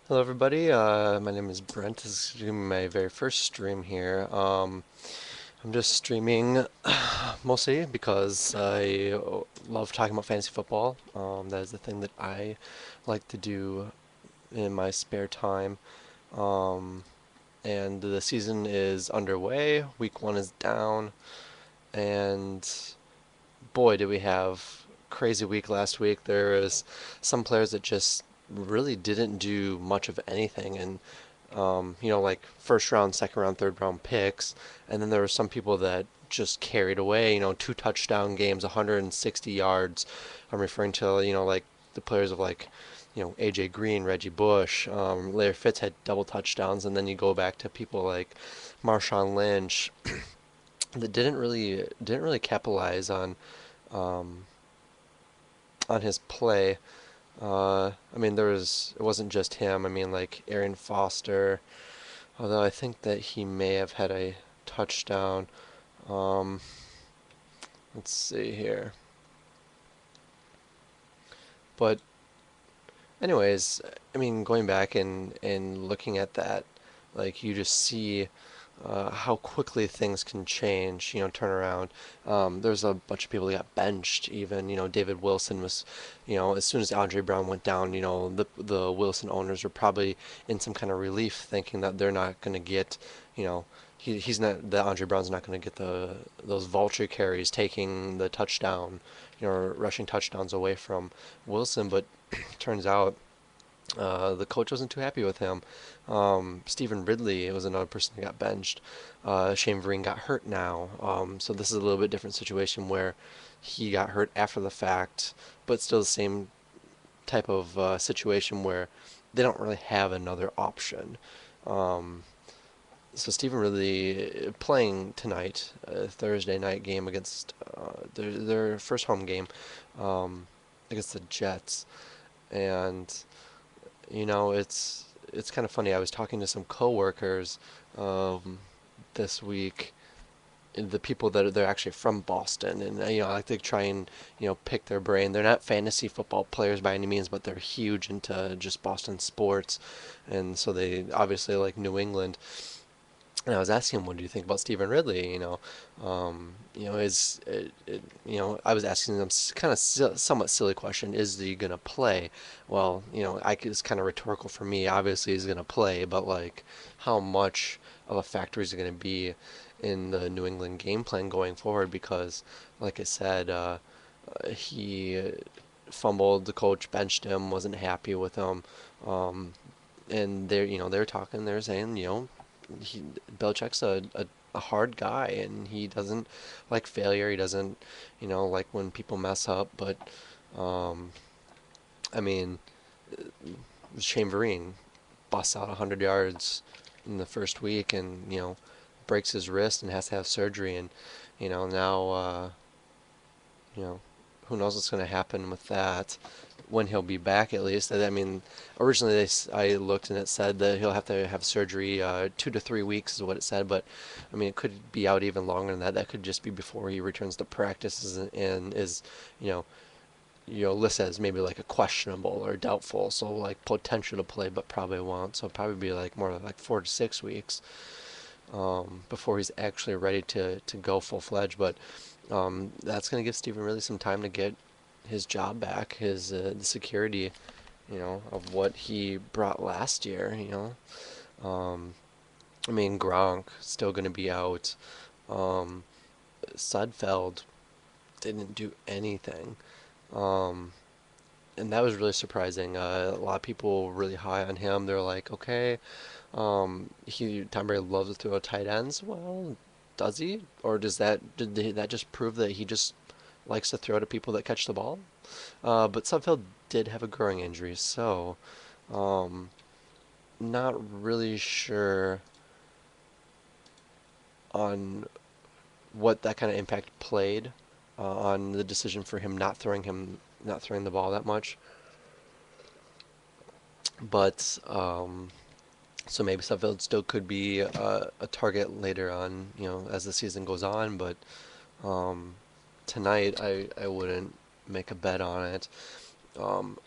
Hello everybody, my name is Brent. This is gonna be my very first stream here. I'm just streaming mostly because I love talking about fantasy football. That is the thing that I like to do in my spare time. Um, and the season is underway. Week 1 is down, and boy, did we have crazy week last week. There was some players that just really didn't do much of anything, and like first round, second round, third round picks. And then there were some people that just carried away, 2 touchdown games, 160 yards. I'm referring to, like the players of like, AJ Green, Reggie Bush, Larry Fitz had double touchdowns. And then you go back to people like Marshawn Lynch that didn't really capitalize um, on his play. I mean, it wasn't just him. I mean, like Arian Foster, although I think that he may have had a touchdown. Um, let's see here. But anyways, I mean, going back and looking at that, like you just see how quickly things can change, turn around. There's a bunch of people that got benched even, David Wilson was, as soon as Andre Brown went down, the Wilson owners were probably in some kind of relief thinking that they're not going to get, you know, he's not, the Andre Brown's not going to get those vulture carries taking the touchdown, rushing touchdowns away from Wilson, but turns out the coach wasn't too happy with him. Stephen Ridley was another person that got benched. Shane Vereen got hurt now. So this is a little bit different situation where he got hurt after the fact, but still the same type of situation where they don't really have another option. Um, so Stephen Ridley playing tonight, Thursday night game against their first home game against the Jets, and it's kind of funny. I was talking to some coworkers um, this week, the people that they're actually from Boston, and I like to try and pick their brain. They're not fantasy football players by any means, but they're huge into just Boston sports, and so they obviously like New England. And I was asking him, "What do you think about Stephen Ridley?" Is I was asking them kind of somewhat silly question: Is he gonna play? Well, it's kind of rhetorical for me. Obviously, he's gonna play, but like, how much of a factor is it gonna be in the New England game plan going forward? Because, like I said, he fumbled. The coach benched him. Wasn't happy with him. Um, and they're talking. They're saying, he Belichick's a hard guy, and he doesn't like failure. He doesn't, like when people mess up. But um, I mean, Shane Vereen busts out 100 yards in the first week, and breaks his wrist and has to have surgery, and now you know who knows what's going to happen with that when he'll be back at least. I mean, originally I looked and it said that he'll have to have surgery 2 to 3 weeks is what it said, but I mean it could be out even longer than that. That could just be before he returns to practices and is you know listed as maybe like a questionable or doubtful, so like potential to play but probably won't. So probably be like more like 4 to 6 weeks before he's actually ready to go full fledged. But that's going to give Stephen really some time to get his job back, his the security, of what he brought last year. Um, I mean Gronk still going to be out. Um, Sudfeld didn't do anything, um, and that was really surprising. A lot of people really high on him. They're like, okay, Tom Brady loves to throw tight ends. Well, does he, or did that just prove that he just likes to throw to people that catch the ball? But Sudfeld did have a growing injury, so um, not really sure on what that kind of impact played on the decision for not throwing the ball that much. But so maybe Sudfeld still could be a target later on, as the season goes on. But um, tonight, I wouldn't make a bet on it. Um,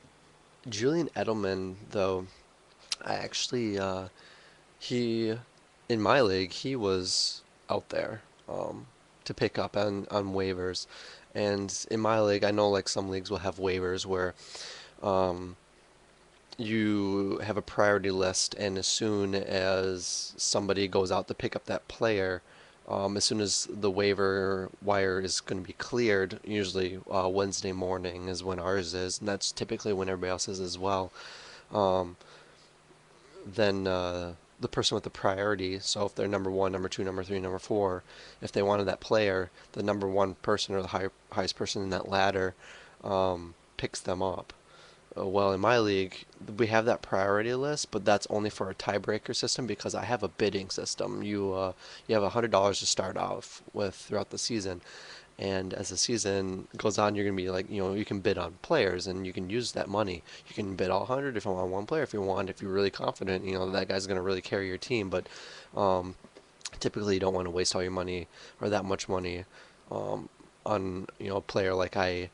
Julian Edelman, though, I actually, he, in my league, he was out there to pick up on waivers. And in my league, I know like some leagues will have waivers where um, you have a priority list, and as soon as somebody goes out to pick up that player, as soon as the waiver wire is going to be cleared, usually Wednesday morning is when ours is, and that's typically when everybody else is as well. Um, then the person with the priority, so if they're number one, number two, number three, number four, if they wanted that player, the number one person or the highest person in that ladder picks them up. Well, in my league, we have that priority list, but that's only for a tiebreaker system because I have a bidding system. You have $100 to start off with throughout the season, and as the season goes on, you're gonna be like, you can bid on players and you can use that money. You can bid all 100 if you want one player if you want, if you're really confident, that guy's gonna really carry your team. But um, typically, you don't want to waste all your money or that much money um, on a player like I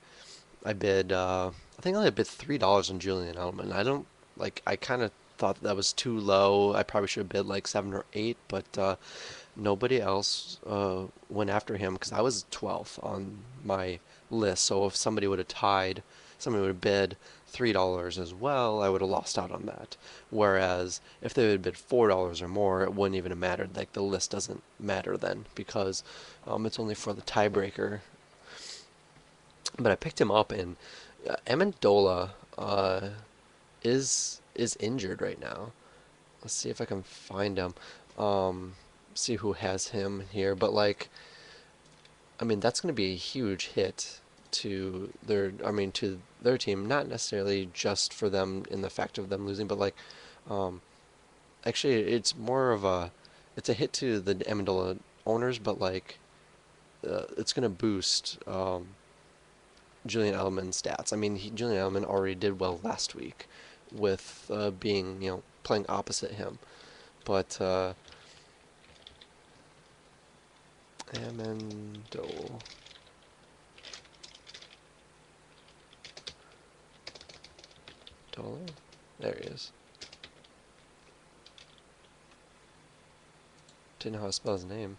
bid. I think I only bid $3 on Julian Edelman. I don't like. I kind of thought that was too low. I probably should have bid like 7 or 8, but nobody else went after him because I was 12th on my list. So if somebody would have tied, somebody would have bid $3 as well, I would have lost out on that. Whereas if they had bid $4 or more, it wouldn't even have mattered. Like the list doesn't matter then because it's only for the tiebreaker. But I picked him up, and Amendola is injured right now. Let's see if I can find him. Um, See who has him here. But like, I mean, that's going to be a huge hit to their team. Not necessarily just for them in the fact of them losing, but like, um, actually, it's a hit to the Amendola owners, but like, it's going to boost Julian Edelman's stats. I mean, Julian Edelman already did well last week with being, playing opposite him. But Amendola. There he is. Didn't know how to spell his name.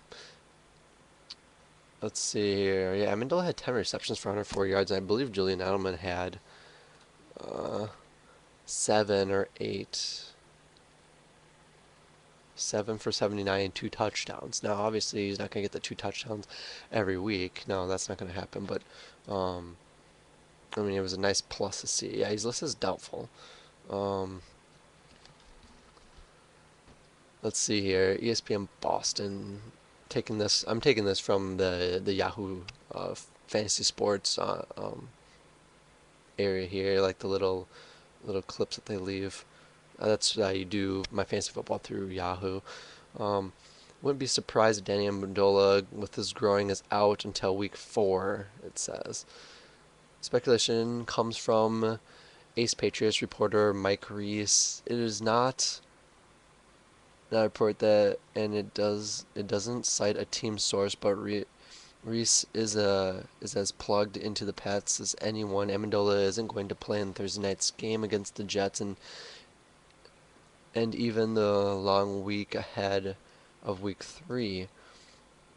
Let's see here. Yeah, Amendola had 10 receptions for 104 yards, and I believe Julian Edelman had uh, 7 or 8. 7 for 79 and 2 touchdowns. Now, obviously, he's not going to get the 2 touchdowns every week. No, that's not going to happen. But, I mean, it was a nice plus to see. Yeah, he's listed as doubtful. Um, let's see here. ESPN Boston. I'm taking this from the Yahoo Fantasy Sports area here, like the little clips that they leave. That's how you do my fantasy football through Yahoo. Um, wouldn't be surprised if Danny Amendola, with his growing, is out until week 4. It says. Speculation comes from Ace Patriots reporter Mike Reese. It is not a report that, and it doesn't cite a team source, but Reese is as plugged into the Pats as anyone. Amendola isn't going to play in Thursday night's game against the Jets, and even the long week ahead of week 3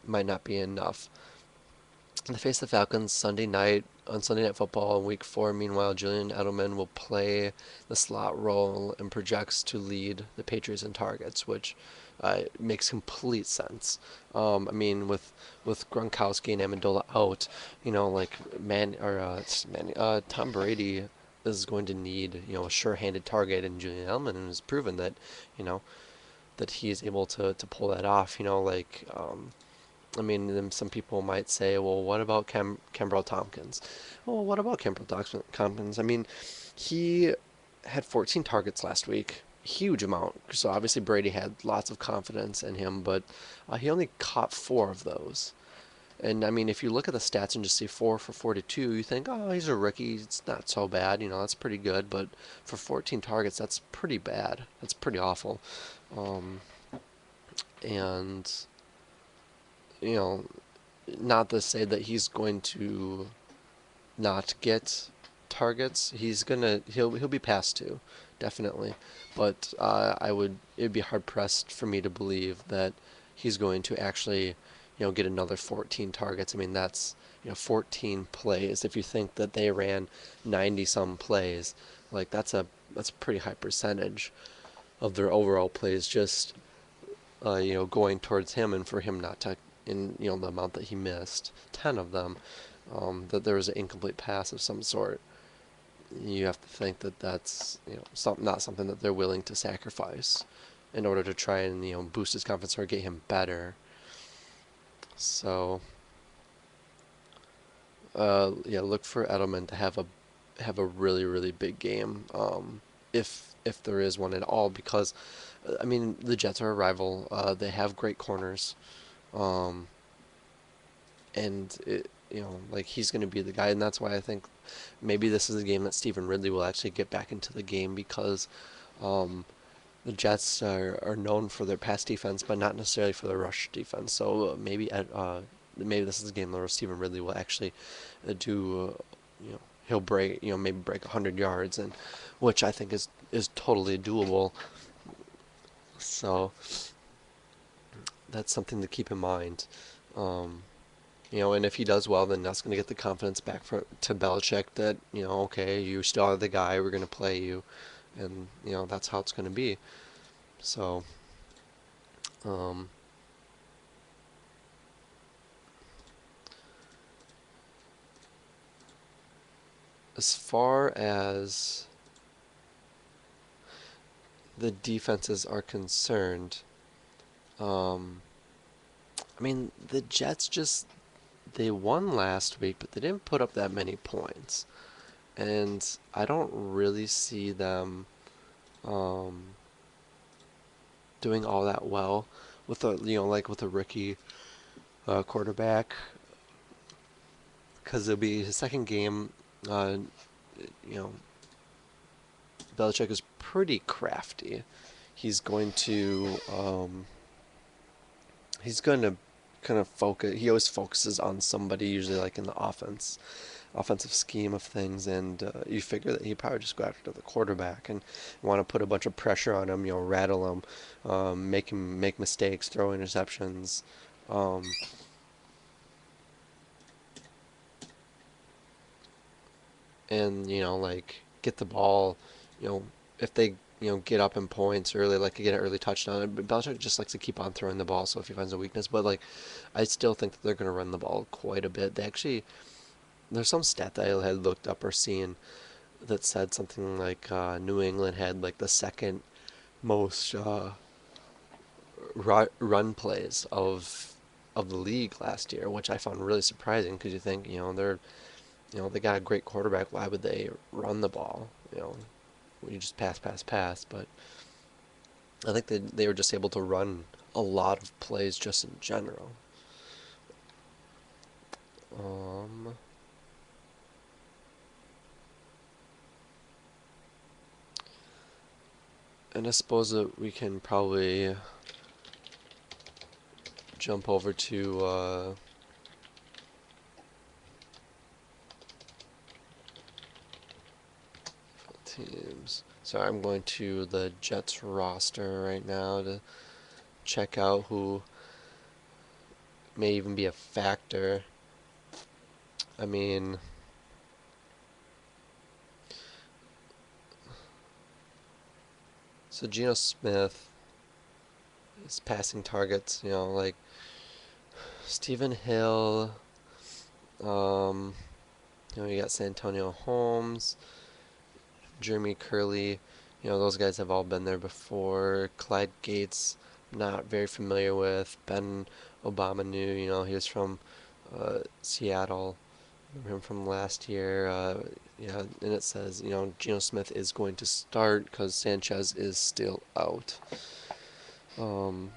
might not be enough. They face the Falcons Sunday night on Sunday Night Football in Week 4. Meanwhile, Julian Edelman will play the slot role and projects to lead the Patriots in targets, which makes complete sense. I mean, with Gronkowski and Amendola out, like Tom Brady is going to need a sure-handed target, and Julian Edelman has proven that you know that he is able to pull that off. I mean, then some people might say, well, what about Kembrell Tompkins? Well, what about Tompkins? I mean, he had 14 targets last week, huge amount. So obviously Brady had lots of confidence in him, but he only caught 4 of those. And I mean, if you look at the stats and just see 4 for 42, you think, oh, he's a rookie. It's not so bad. That's pretty good. But for 14 targets, that's pretty bad. That's pretty awful. Um, and you know, not to say that he's going to not get targets. He'll be passed to definitely. But it'd be hard pressed for me to believe that he's going to actually, get another 14 targets. I mean, that's, 14 plays. If you think that they ran 90 some plays, like that's a pretty high percentage of their overall plays just, going towards him, and for him not to, in, the amount that he missed, 10 of them, that there was an incomplete pass of some sort. You have to think that that's, not something that they're willing to sacrifice in order to try and, boost his confidence or get him better. So, yeah, look for Edelman to have a really really big game, if there is one at all, because I mean the Jets are a rival. They have great corners, um, and like he's going to be the guy, and that's why I think maybe this is a game that Stephen Ridley will actually get back into the game, because um, the Jets are known for their pass defense, but not necessarily for their rush defense. So maybe this is a game where Stephen Ridley will actually do, he'll break, maybe break 100 yards, and which I think is totally doable. So that's something to keep in mind. Um, and if he does well, then that's going to get the confidence back to Belichick that, okay, you still are the guy, we're going to play you, and that's how it's going to be. So, um, as far as the defenses are concerned, um, I mean, the Jets just, they won last week, but they didn't put up that many points. And I don't really see them um, doing all that well with a, like with a rookie quarterback, because it'll be his second game. Uh, you know, Belichick is pretty crafty. He's going to he's going to kind of focus. He always focuses on somebody, usually like in the offensive scheme of things, and you figure that he probably just go after the quarterback and want to put a bunch of pressure on him, rattle make him make mistakes, throw interceptions. Um, and like get the ball, you know if they get up in points early, like get an early touchdown. But Belichick just likes to keep on throwing the ball, so if he finds a weakness, but like I still think that they're going to run the ball quite a bit. They actually, there's some stat that I had looked up or seen that said something like New England had like the second most run plays of the league last year, which I found really surprising, because you think they got a great quarterback. Why would they run the ball? You just pass, pass, pass. But I think they were just able to run a lot of plays just in general. Um, and I suppose that we can probably jump over to teams. So I'm going to the Jets roster right now to check out who may even be a factor. I mean, so Geno Smith is passing targets, like Stephen Hill, um, you got Santonio Holmes, Jeremy Curley, those guys have all been there before. Clyde Gates, not very familiar with. Ben Obama knew, he was from Seattle. Remember him from last year. Yeah, and it says, Geno Smith is going to start because Sanchez is still out. Um,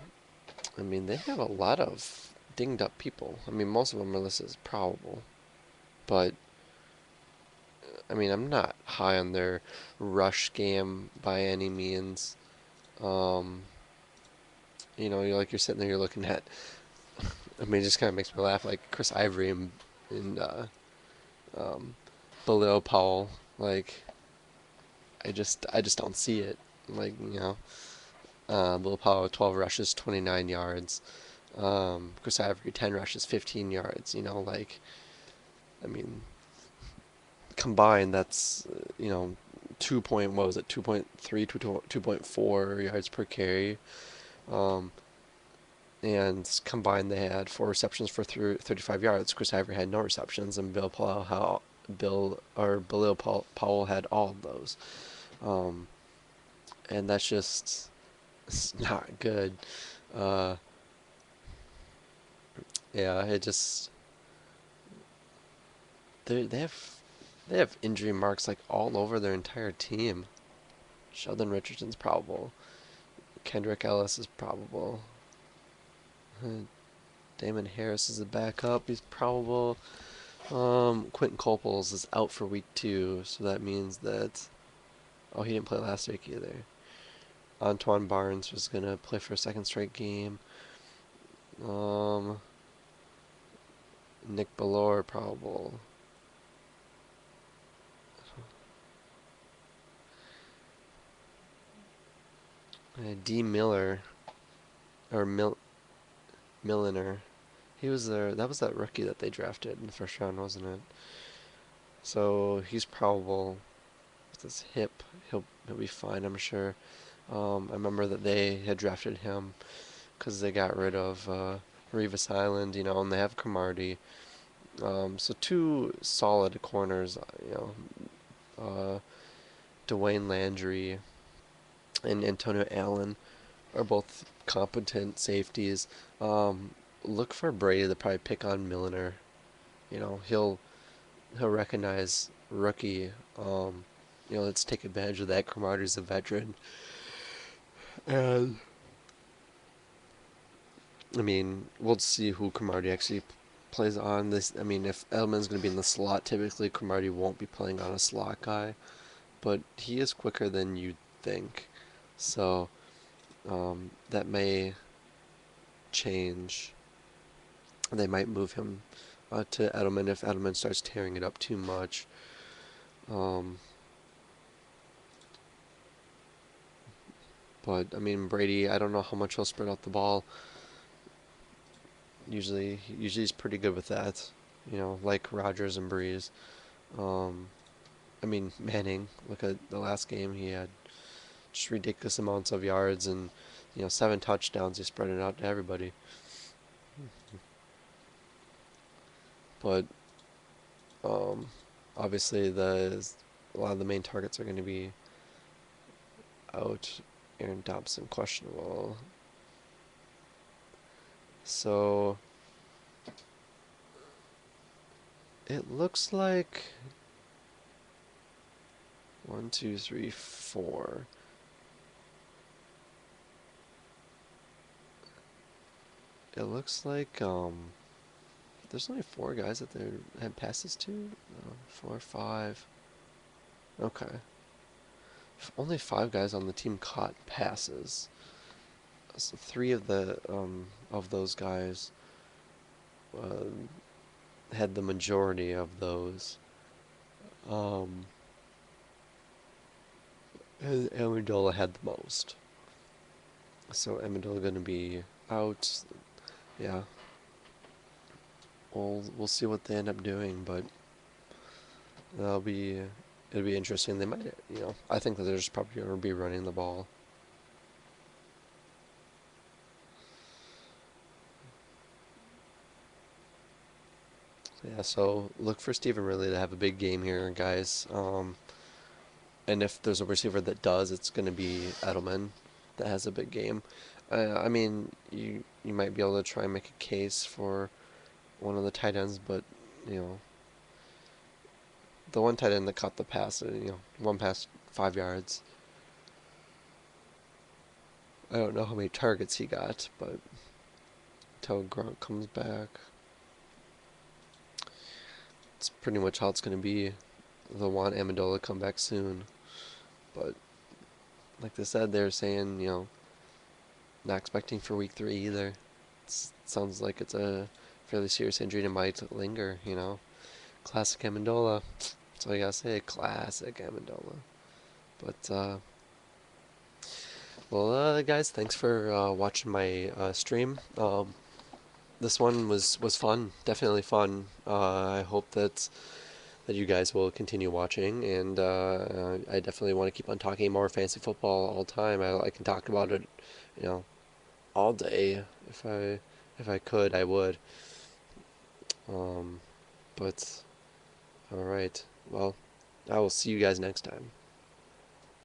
I mean, they have a lot of dinged up people. I mean, most of them are listed as probable, but I mean, I'm not high on their rush game by any means. Um, you're sitting there, you're looking at. I mean, it just kind of makes me laugh. Like Chris Ivory and um, Bilal Powell. Like, I just don't see it. Like, Bilal Powell 12 rushes, 29 yards. Chris Ivory 10 rushes, 15 yards. I mean, combined that's 2 point what was it 2.3 to 2.4 yards per carry. Um, and combined they had 4 receptions for 35 yards. Chris Ivory had no receptions, and Bilal Powell had all of those. Um, and that's just it's not good. Uh, yeah, it just they have injury marks like all over their entire team. Sheldon Richardson's probable. Kendrick Ellis is probable. Damon Harris is a backup. He's probable. Quentin Coples is out for week 2, so that means that he didn't play last week either. Antoine Barnes was gonna play for a second straight game. Um, Nick Bellore probable. D Miller or Milliner. He was there. That was that rookie that they drafted in the first round, wasn't it? So he's probable with his hip. He'll be fine, I'm sure. I remember that they had drafted him because they got rid of Revis Island, and they have Cromartie. So two solid corners, uh, Dwayne Landry and Antonio Allen are both competent safeties. Look for Brady to probably pick on Milliner. He'll recognize rookie. Let's take advantage of that. Cromartie's a veteran, and I mean, we'll see who Cromartie actually plays on this. I mean, if Edelman's going to be in the slot, typically Cromartie won't be playing on a slot guy, but he is quicker than you'd think. So that may change. They might move him to Edelman if Edelman starts tearing it up too much. Um, but I mean, Brady, I don't know how much he'll spread out the ball. Usually he's pretty good with that. Like Rodgers and Breeze. Um, I mean, Manning. Look at the last game; he had just ridiculous amounts of yards and 7 touchdowns. He spread it out to everybody. But um, obviously, a lot of the main targets are going to be out. Aaron Dobson questionable. So it looks like 1, 2, 3, 4. It looks like there's only 4 guys that they had passes to. 4, 5. Okay. Only 5 guys on the team caught passes. So 3 of those guys uh, had the majority of those. Um, and Amendola had the most. So Amendola going to be out. Yeah. We'll see what they end up doing, but that'll be it'll be interesting. They might, I think that they're just probably going to be running the ball. Yeah, so look for Stephen Ridley to have a big game here, guys. And if there's a receiver that does, it's going to be Edelman that has a big game. I mean, you might be able to try and make a case for one of the tight ends, but you know, the one tight end that caught the pass, one pass, 5 yards. I don't know how many targets he got, but until Gronk comes back, it's pretty much how it's going to be. They'll want Amendola to come back soon, but like they said, they're saying, not expecting for week 3 either. It sounds like it's a fairly serious injury and it might linger. Classic Amendola. That's all you gotta say. Classic Amendola. But well, guys, thanks for watching my stream. This one was fun, definitely fun. I hope that you guys will continue watching, and I definitely want to keep on talking more fantasy football all the time. I can talk about it, you know, all day if I could, I would. Um, but all right, well, I will see you guys next time.